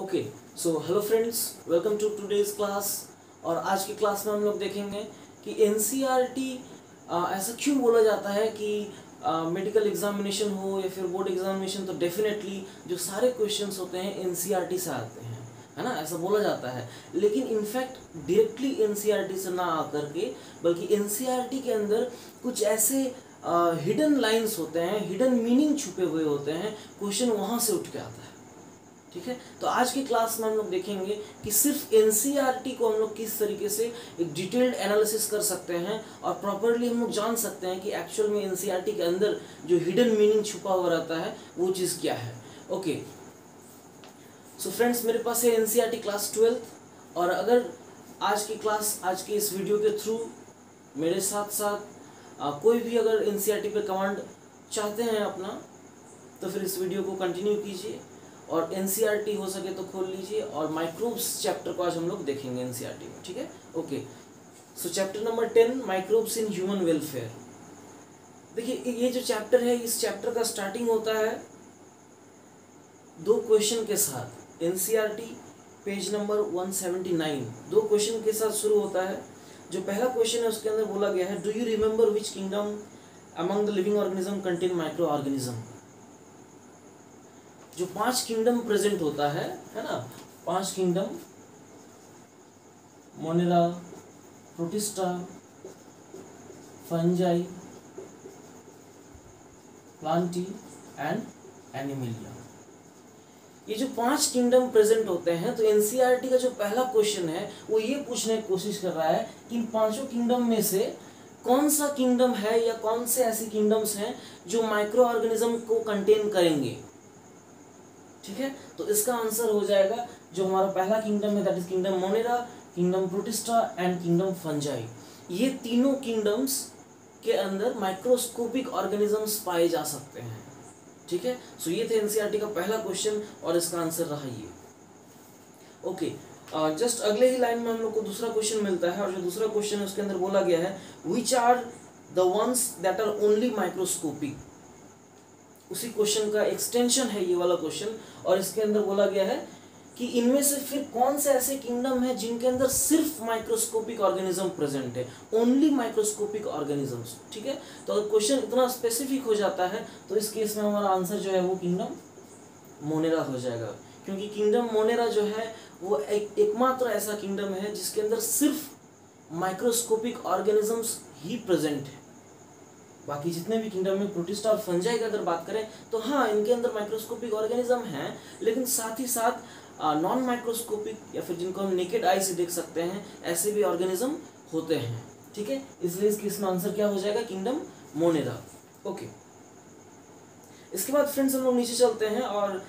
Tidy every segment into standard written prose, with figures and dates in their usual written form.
Okay so hello friends, welcome to today's class. और आज की क्लास में हम लोग देखेंगे कि एनसीईआरटी ऐसा क्यों बोला जाता है कि मेडिकल एग्जामिनेशन हो या फिर बोर्ड एग्जामिनेशन, तो डेफिनेटली जो सारे क्वेश्चंस होते हैं एनसीईआरटी से आते हैं, है ना। ऐसा बोला जाता है, लेकिन इनफैक्ट डायरेक्टली एनसीईआरटी से ना आकर के बल्कि एनसीईआरटी के अंदर कुछ ऐसे हिडन लाइंस होते हैं, हिडन मीनिंग छुपे हुए होते हैं, क्वेश्चन वहाँ से उठ के आता है। ठीक है, तो आज की क्लास में हम लोग देखेंगे कि सिर्फ एनसीईआरटी को हम लोग किस तरीके से एक डिटेल्ड एनालिसिस कर सकते हैं और प्रॉपरली हम लोग जान सकते हैं कि एक्चुअल में एनसीईआरटी के अंदर जो हिडन मीनिंग छुपा हुआ रहता है वो चीज़ क्या है। ओके सो फ्रेंड्स, मेरे पास है एनसीईआरटी क्लास 12th, और अगर आज की क्लास, आज के इस वीडियो के थ्रू मेरे साथ साथ कोई भी अगर एनसीईआरटी पे कमांड चाहते हैं अपना, तो फिर इस वीडियो को कंटिन्यू कीजिए और एनसीईआरटी हो सके तो खोल लीजिए। और माइक्रोब्स चैप्टर को आज हम लोग देखेंगे एनसीईआरटी में। ठीक है, okay so chapter number 10, microbes in human welfare. देखिए, ये जो चैप्टर है, इस चैप्टर का स्टार्टिंग होता है दो क्वेश्चन के साथ। एनसीईआरटी पेज नंबर 179 दो क्वेश्चन के साथ शुरू होता है। जो पहला क्वेश्चन है उसके अंदर बोला गया है, do you remember which kingdom among the living organism contain micro organism. जो 5 किंगडम प्रेजेंट होता है ना, 5 kingdom, Monera, protista, fungi, Plantae and Animalia. ये जो 5 किंगडम प्रेजेंट होते हैं, तो एनसीईआरटी का जो पहला क्वेश्चन है वो ये पूछने की कोशिश कर रहा है कि इन पांचों किंगडम में से कौन सा किंगडम है या कौन से ऐसी किंगडम्स हैं जो माइक्रो ऑर्गेनिज्म को कंटेन करेंगे। ठीक है, तो इसका आंसर हो जाएगा जो हमारा पहला किंगडम है, that is kingdom Monera, kingdom protista and kingdom fungi. ये तीनों किंगडम्स के अंदर माइक्रोस्कोपिक ऑर्गेनिजम्स पाए जा सकते हैं। ठीक है, सो ये थे एनसीईआरटी का पहला क्वेश्चन और इसका आंसर रहा ये। ओके, जस्ट अगले ही लाइन में हम लोग को दूसरा क्वेश्चन मिलता है, और जो दूसरा क्वेश्चन है उसके अंदर बोला गया है, which are the ones that are only microscopic. उसी क्वेश्चन का एक्सटेंशन है ये वाला क्वेश्चन, और इसके अंदर बोला गया है कि इनमें से फिर कौन से ऐसे किंगडम है जिनके अंदर सिर्फ माइक्रोस्कोपिक ऑर्गेनिज्म प्रेजेंट है, ओनली माइक्रोस्कोपिक ऑर्गेनिजम्स। ठीक है, तो अगर क्वेश्चन इतना स्पेसिफिक हो जाता है तो इस केस में हमारा आंसर जो है वो किंगडम मोनेरा हो जाएगा, क्योंकि किंगडम मोनेरा जो है वो एकमात्र ऐसा किंगडम है जिसके अंदर सिर्फ माइक्रोस्कोपिक ऑर्गेनिजम्स ही प्रेजेंट है। बाकी जितने भी किंगडम में प्रोटिस्टा और फंजाई की अगर बात करें तो हाँ, इनके अंदर माइक्रोस्कोपिक ऑर्गेनिज्म हैं, लेकिन साथ ही साथ नॉन माइक्रोस्कोपिक या फिर जिनको हम नेकेड आई से देख सकते हैं ऐसे भी ऑर्गेनिज्म होते हैं। ठीक है, इसलिए इसके इसमें आंसर क्या हो जाएगा, किंगडम मोनेरा। ओके, इसके बाद फ्रेंड्स हम लोग नीचे चलते हैं और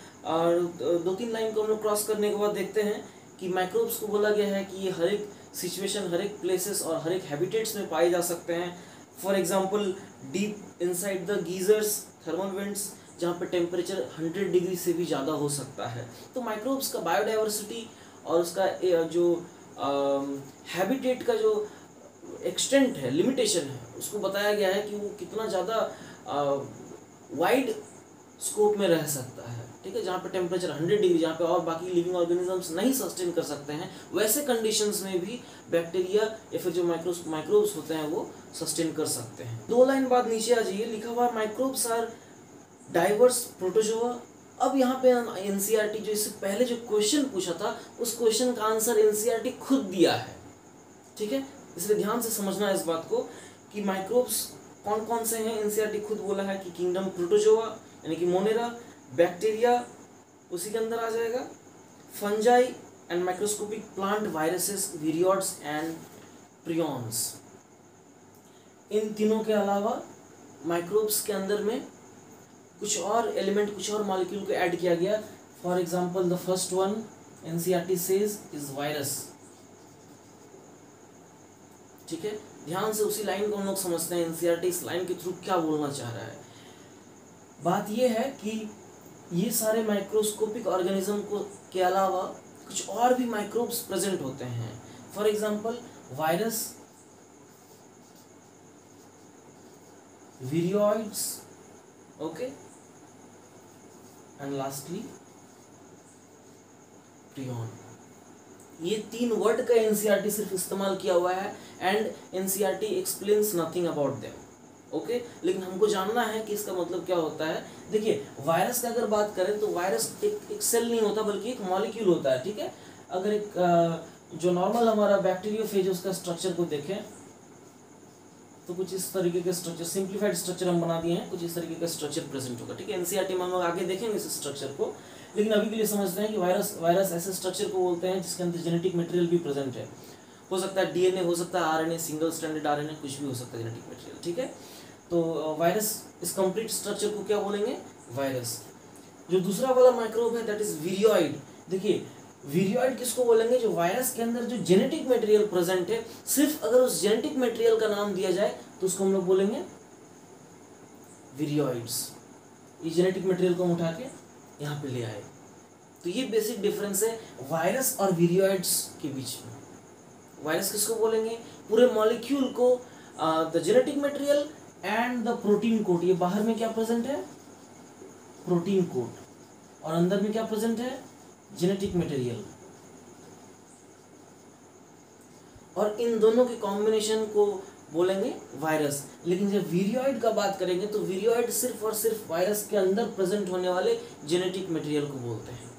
2-3 लाइन को हम लोग क्रॉस करने के बाद देखते हैं कि माइक्रोब्स को बोला गया है कि ये हर एक सिचुएशन, हर एक प्लेसेस और हर एक हैबिटेट्स में पाए जा सकते हैं। For example, deep inside the geysers, thermal vents, जहाँ पे टेम्परेचर 100 डिग्री से भी ज़्यादा हो सकता है। तो माइक्रोब्स का बायोडाइवर्सिटी और उसका जो हैबिटेट का जो एक्सटेंट है, लिमिटेशन है, उसको बताया गया है कि वो कितना ज़्यादा वाइड स्कोप में रह सकता है। ठीक है, जहाँ पे टेम्परेचर 100 डिग्री, जहाँ पे और बाकी लिविंग ऑर्गेनिजम्स नहीं सस्टेन कर सकते हैं, वैसे कंडीशंस में भी बैक्टीरिया या फिर जो माइक्रोब्स होते हैं वो सस्टेन कर सकते हैं। 2 लाइन बाद नीचे आ जाइए, लिखा हुआ माइक्रोब्स आर डाइवर्स प्रोटोजोआ। अब यहाँ पे एनसीईआरटी जो इससे पहले जो क्वेश्चन पूछा था उस क्वेश्चन का आंसर एनसीईआरटी खुद दिया है। ठीक है, इसलिए ध्यान से समझना है इस बात को कि माइक्रोब्स कौन कौन से हैं। एनसीईआरटी खुद बोला है कि किंगडम प्रोटोजोआ यानी कि मोनेरा, बैक्टीरिया उसी के अंदर आ जाएगा, fungi and microscopic plant viruses, viroids and prions. इन तीनों के अलावा माइक्रोब्स के अंदर में कुछ और एलिमेंट, कुछ और मॉलिक्यूल को ऐड किया गया। For example, the first one NCERT says is virus. ठीक है, ध्यान से उसी लाइन को हम लोग समझते हैं, एनसीईआरटी इस लाइन के थ्रू क्या बोलना चाह रहा है। बात यह है कि ये सारे माइक्रोस्कोपिक ऑर्गेनिज्म को के अलावा कुछ और भी माइक्रोब्स प्रेजेंट होते हैं। For example, virus, viroids, okay, and lastly prion. ये 3 वर्ड का एनसीईआरटी सिर्फ इस्तेमाल किया हुआ है and NCERT explains nothing about them. Okay, लेकिन हमको जानना है कि इसका मतलब क्या होता है। देखिए, वायरस का अगर बात करें तो वायरस एक सेल नहीं होता बल्कि एक मॉलिक्यूल होता है, ठीक है। अगर एक जो नॉर्मल हमारा बैक्टीरियोफेज उसका स्ट्रक्चर को देखें तो कुछ इस तरीके के स्ट्रक्चर, सिंप्लीफाइड स्ट्रक्चर हम बना दिए हैं, कुछ इस तरीके का स्ट्रक्चर प्रेजेंट होगा, ठीक है। एनसीईआरटी में हम लोग आगे देखेंगे इस स्ट्रक्चर को, लेकिन अभी के लिए समझते हैं कि वायरस ऐसे स्ट्रक्चर को बोलते हैं जिसके अंदर जेनेटिक मटेरियल भी प्रेजेंट है। हो सकता है डीएनए, हो सकता है आरएनए, सिंगल स्ट्रैंडेड आरएनए, कुछ भी हो सकता है जेनेटिक मटेरियल, ठीक है। तो वायरस, इस कंप्लीट स्ट्रक्चर को क्या बोलेंगे, वायरस। जो दूसरा वाला माइक्रोब है दैट इज विरियोइड। देखिए, विरियोइड किसको बोलेंगे, जो वायरस के अंदर जो जेनेटिक मटेरियल प्रेजेंट है, सिर्फ अगर उस जेनेटिक मटेरियल का नाम दिया जाए तो उसको हम लोग बोलेंगे विरियोइड्स। ये जेनेटिक मटेरियल को हम उठा के यहाँ पे ले आए। तो ये बेसिक डिफरेंस है वायरस और विरियोइड्स के बीच में। वायरस किसको बोलेंगे, पूरे मॉलिक्यूल को, the genetic material and the protein code. ये बाहर में क्या प्रेजेंट है, प्रोटीन कोड, और अंदर में क्या प्रेजेंट है, जेनेटिक मटेरियल। और इन दोनों के कॉम्बिनेशन को बोलेंगे वायरस। लेकिन जब विरियोइड का बात करेंगे तो विरियोइड सिर्फ और सिर्फ वायरस के अंदर प्रेजेंट होने वाले जेनेटिक मटेरियल को बोलते हैं,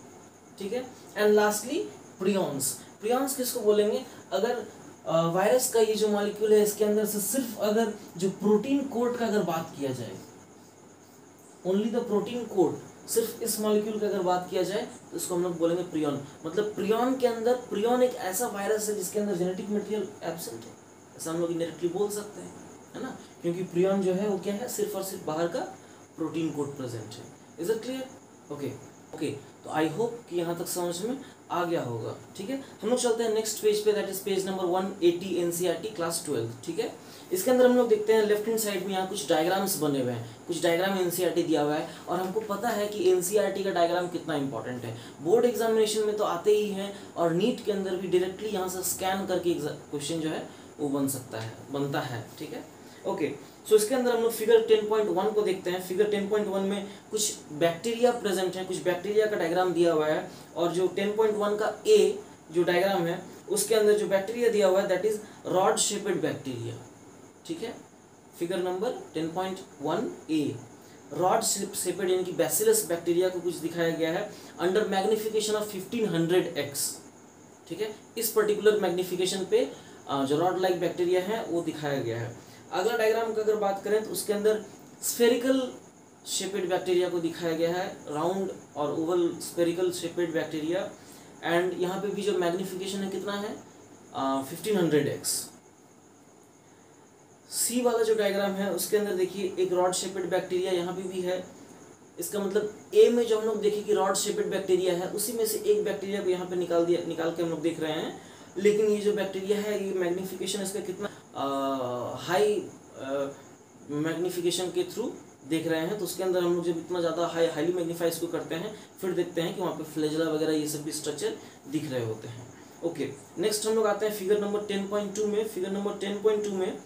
ठीक है। And lastly prions. प्रियॉन्स किसको बोलेंगे, अगर वायरस का ये जो मॉलिक्यूल है इसके अंदर से सिर्फ अगर जो प्रोटीन कोड का अगर बात किया जाए, ओनली द प्रोटीन कोड, सिर्फ इस मॉलिक्यूल की अगर बात किया जाए तो इसको हम लोग बोलेंगे प्रियॉन। मतलब प्रियॉन के अंदर, प्रियॉन एक ऐसा वायरस है जिसके अंदर जेनेटिक मटेरियल एब्सेंट है, ऐसा हम लोग इनडायरेक्टली बोल सकते हैं, है ना। क्योंकि प्रियॉन जो है वो क्या है, सिर्फ और सिर्फ बाहर का प्रोटीन कोड प्रेजेंट है। Is it clear? ओके, तो आई होप कि यहाँ तक समझ में आ गया होगा, ठीक है। हम लोग चलते हैं नेक्स्ट पेज पे, that is page number 180 NCERT class 12, ठीक है। इसके अंदर हम लोग देखते हैं लेफ्ट हैंड साइड में यहाँ कुछ डायग्राम्स बने हुए हैं, कुछ डायग्राम एनसीईआरटी दिया हुआ है, और हमको पता है कि एनसीईआरटी का डायग्राम कितना इंपॉर्टेंट है। बोर्ड एग्जामिनेशन में तो आते ही हैं, और नीट के अंदर भी डायरेक्टली यहाँ से स्कैन करके क्वेश्चन जो है वो बनता है, ठीक है। ओके, सो इसके अंदर हम लोग फिगर 10.1 को देखते हैं। फिगर 10.1 में कुछ बैक्टीरिया प्रेजेंट है, कुछ बैक्टीरिया का डायग्राम दिया हुआ है, और जो 10.1 का ए जो डायग्राम है उसके अंदर जो बैक्टीरिया दिया हुआ है that is rod shaped bacteria, ठीक है। फिगर नंबर 10.1 ए, रॉड शेपेड यानी कि बैसिलस बैक्टीरिया को कुछ दिखाया गया है अंडर मैग्निफिकेशन ऑफ 1500x, ठीक है। इस पर्टिकुलर मैग्निफिकेशन पे जो रॉड लाइक बैक्टीरिया है वो दिखाया गया है। अगला डायग्राम का अगर बात करें तो उसके अंदर स्फेरिकल शेपेड बैक्टीरिया को दिखाया गया है, राउंड और Oval spherical shaped bacteria, and यहाँ पे भी जो मैग्निफिकेशन है कितना है, 1500x। सी वाला जो डायग्राम है उसके अंदर देखिए एक रॉड शेपेड बैक्टीरिया यहाँ पे भी है। इसका मतलब ए में जो हम लोग देखें कि रॉड शेपेड बैक्टीरिया है, उसी में से एक बैक्टीरिया को यहाँ पे निकाल के हम लोग देख रहे हैं। लेकिन ये जो बैक्टीरिया है ये मैग्निफिकेशन इसका कितना हाई मैग्निफिकेशन के थ्रू देख रहे हैं, तो उसके अंदर हम लोग जब इतना ज़्यादा हाईली मैग्नीफाई इसको करते हैं फिर देखते हैं कि वहाँ पे फ्लैजेला वगैरह ये सब भी स्ट्रक्चर दिख रहे होते हैं। ओके, नेक्स्ट हम लोग आते हैं फिगर नंबर 10.2 में। फिगर नंबर 10.2 में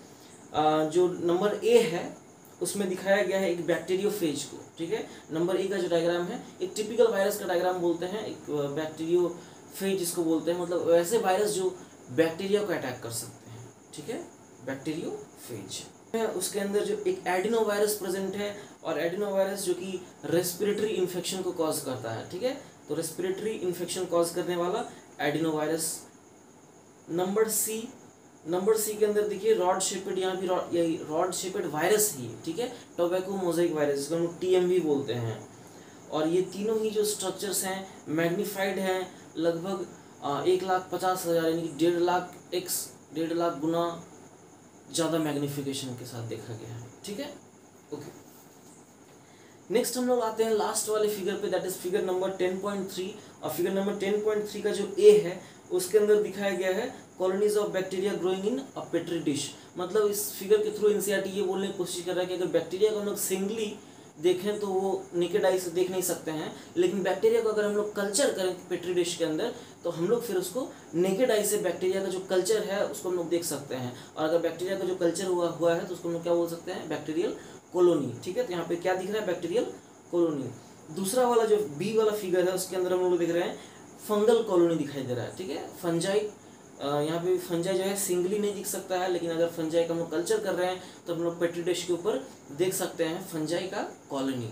जो नंबर ए है उसमें दिखाया गया है एक बैक्टीरियोफेज को, ठीक है। नंबर ए का जो डायग्राम है एक टिपिकल वायरस का डायग्राम बोलते हैं, एक बैक्टीरियोफेज जिसको बोलते हैं, मतलब वैसे वायरस जो बैक्टीरिया को अटैक कर सकते हैं, ठीक है, बैक्टीरियोफेज। उसके अंदर जो एक एडिनो वायरस प्रेजेंट है, और एडिनो वायरस जो कि रेस्पिरेटरी इन्फेक्शन को कॉज करता है, ठीक है। तो रेस्पिरेटरी इन्फेक्शन कॉज करने वाला एडिनो वायरस। नंबर सी के अंदर देखिए रॉड शेपेड, यहाँ भी यही रॉड शेपेड वायरस ही, ठीक है, टोबैको मोज़ेक वायरस जिसको हम टीएमवी बोलते हैं। और ये तीनों ही जो स्ट्रक्चर्स हैं मैग्नीफाइड हैं, लगभग 1,50,000 यानी कि 1.5 लाख गुना ज़्यादा मैग्नीफिकेशन के साथ देखा गया है, ठीक है। ओके, नेक्स्ट हम लोग आते हैं लास्ट वाले फिगर पे, दैट इज फिगर नंबर 10.3। और फिगर नंबर 10.3 का जो ए है उसके अंदर दिखाया गया है colonies of bacteria growing in a petri dish. मतलब इस फिगर के थ्रू एनसीईआरटी ये बोलने की कोशिश कर रहा है कि अगर बैक्टीरिया को हम लोग सिंगली देखें तो वो नेकेड आई से देख नहीं सकते हैं, लेकिन बैक्टीरिया को अगर हम लोग कल्चर करें पेट्री डिश के अंदर तो हम लोग फिर उसको नेकेड आई से बैक्टीरिया का जो कल्चर है उसको हम लोग देख सकते हैं। और अगर बैक्टीरिया का जो कल्चर हुआ है तो उसको हम लोग क्या बोल सकते हैं, बैक्टीरियल कॉलोनी, ठीक है। तो यहाँ पे क्या दिख रहा है, बैक्टीरियल कॉलोनी। दूसरा वाला जो बी वाला फिगर है उसके अंदर हम लोग देख रहे हैं फंगल कॉलोनी दिखाई दे रहा है, ठीक है। फंजाई, यहाँ पे फंजाई जो है सिंगली नहीं दिख सकता है, लेकिन अगर फंजाई का हम लोग कल्चर कर रहे हैं तो हम लोग पेट्री डिश के ऊपर देख सकते हैं फंजाई का कॉलोनी।